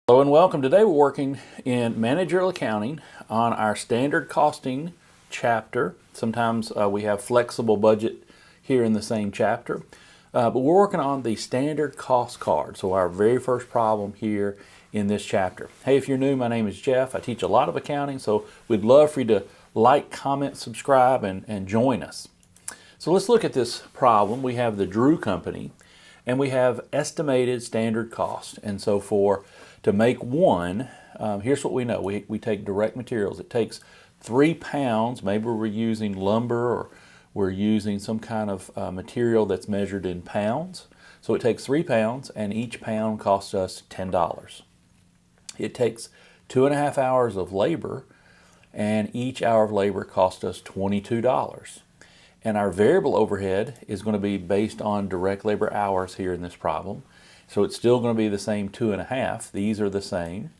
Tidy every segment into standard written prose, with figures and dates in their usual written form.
Hello and welcome. Today we're working in managerial accounting on our standard costing chapter. Sometimes we have flexible budget here in the same chapter, but we're working on the standard cost card. So our very first problem here in this chapter. Hey, if you're new, my name is Jeff. I teach a lot of accounting, so we'd love for you to like, comment, subscribe, and join us. So let's look at this problem. We have the Drew Company, and we have estimated standard cost. And so to make one, here's what we know. We take direct materials. It takes 3 pounds. Maybe we're using lumber or we're using some kind of material that's measured in pounds. So it takes 3 pounds, and each pound costs us $10. It takes 2.5 hours of labor, and each hour of labor costs us $22. And our variable overhead is going to be based on direct labor hours here in this problem. So it's still going to be the same 2.5. These are the same.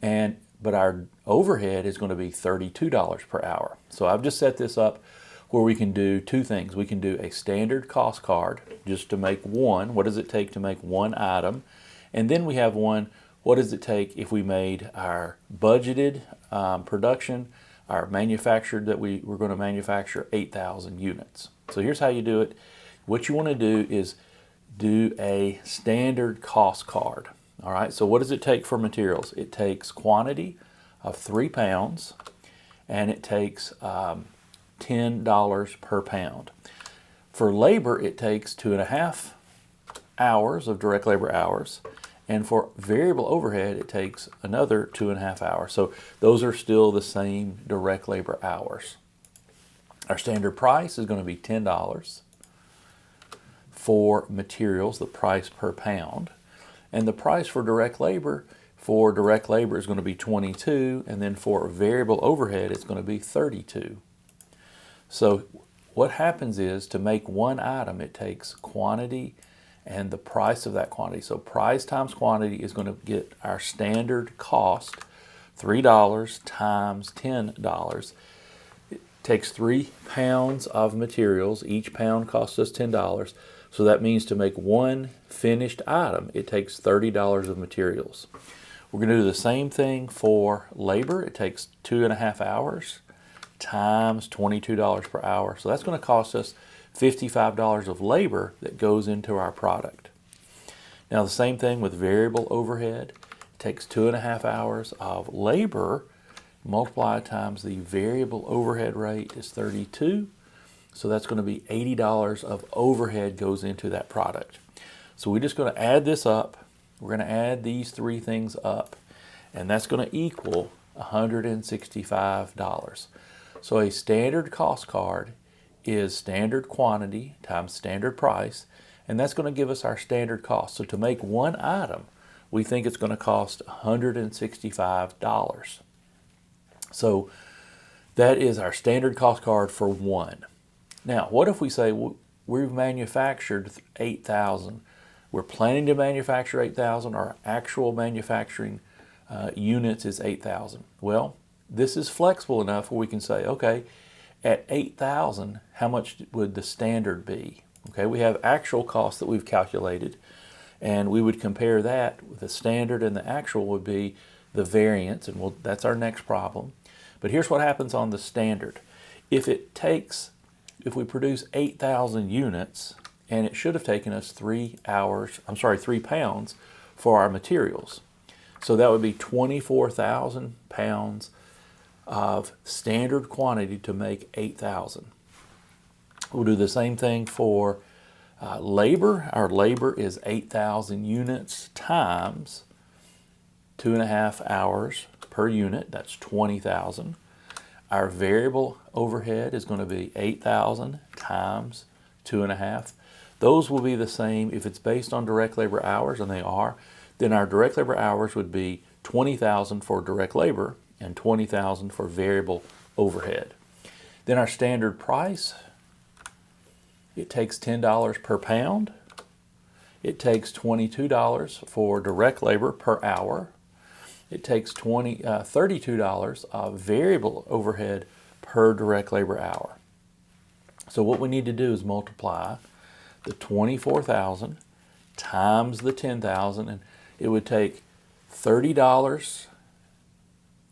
But our overhead is going to be $32 per hour. So I've just set this up where we can do two things. We can do a standard cost card just to make one. What does it take to make one item? And then we have one, what does it take if we made our budgeted production, our manufactured that we're going to manufacture 8,000 units. So here's how you do it. What you want to do is do a standard cost card. All right, so what does it take for materials? It takes quantity of 3 pounds, and it takes $10 per pound. For labor, it takes 2.5 hours of direct labor hours, and for variable overhead, it takes another 2.5 hours. So those are still the same direct labor hours. Our standard price is going to be $10 for materials, the price per pound. And the price for direct labor is going to be $22, and then for variable overhead, it's going to be $32. So what happens is, to make one item, it takes quantity and the price of that quantity. So price times quantity is going to get our standard cost, $3 times $10. It takes 3 pounds of materials. Each pound costs us $10. So that means to make one finished item, it takes $30 of materials. We're going to do the same thing for labor. It takes 2.5 hours times $22 per hour. So that's going to cost us $55 of labor that goes into our product. Now the same thing with variable overhead. It takes 2.5 hours of labor, multiply times the variable overhead rate is 32. So that's going to be $80 of overhead goes into that product. So we're just going to add this up. We're going to add these three things up, and that's going to equal $165. So a standard cost card is standard quantity times standard price, and that's going to give us our standard cost. So to make one item, we think it's going to cost $165. So that is our standard cost card for one. Now, what if we say we've manufactured 8,000? We're planning to manufacture 8,000. Our actual manufacturing units is 8,000. Well, this is flexible enough where we can say, okay, at 8,000, how much would the standard be? Okay, we have actual costs that we've calculated, and we would compare that with the standard, and the actual would be the variance, and that's our next problem. But here's what happens on the standard. If we produce 8,000 units, and it should have taken us 3 pounds for our materials. So that would be 24,000 pounds of standard quantity to make 8,000. We'll do the same thing for labor. Our labor is 8,000 units times 2.5 hours per unit. That's 20,000. Our variable overhead is going to be 8,000 times 2.5. Those will be the same. If it's based on direct labor hours, and they are, then our direct labor hours would be 20,000 for direct labor and 20,000 for variable overhead. Then our standard price, it takes $10 per pound. It takes $22 for direct labor per hour. It takes $32 of variable overhead per direct labor hour. So what we need to do is multiply the 24,000 times the 10,000, and it would take $30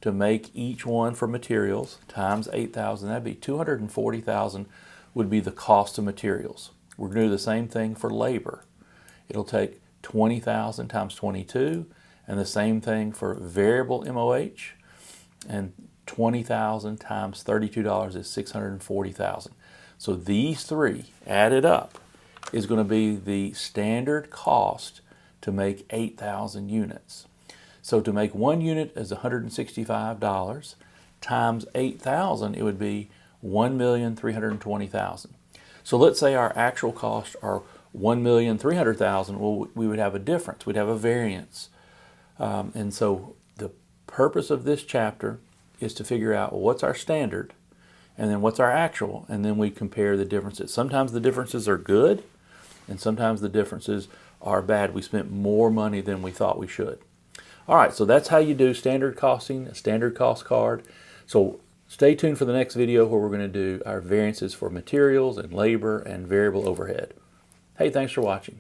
to make each one for materials times 8,000, that'd be 240,000 would be the cost of materials. We're going to do the same thing for labor. It'll take 20,000 times 22, and the same thing for variable MOH, and 20,000 times $32 is 640,000. So these three added up is going to be the standard cost to make 8,000 units. So to make one unit is $165 times 8,000, it would be 1,320,000. So let's say our actual costs are 1,300,000. Well, we would have a difference. We'd have a variance. And so the purpose of this chapter is to figure out what's our standard and then what's our actual, and then we compare the differences. Sometimes the differences are good and sometimes the differences are bad. We spent more money than we thought we should. All right, so that's how you do standard costing, a standard cost card. So stay tuned for the next video where we're going to do our variances for materials and labor and variable overhead. Hey, thanks for watching.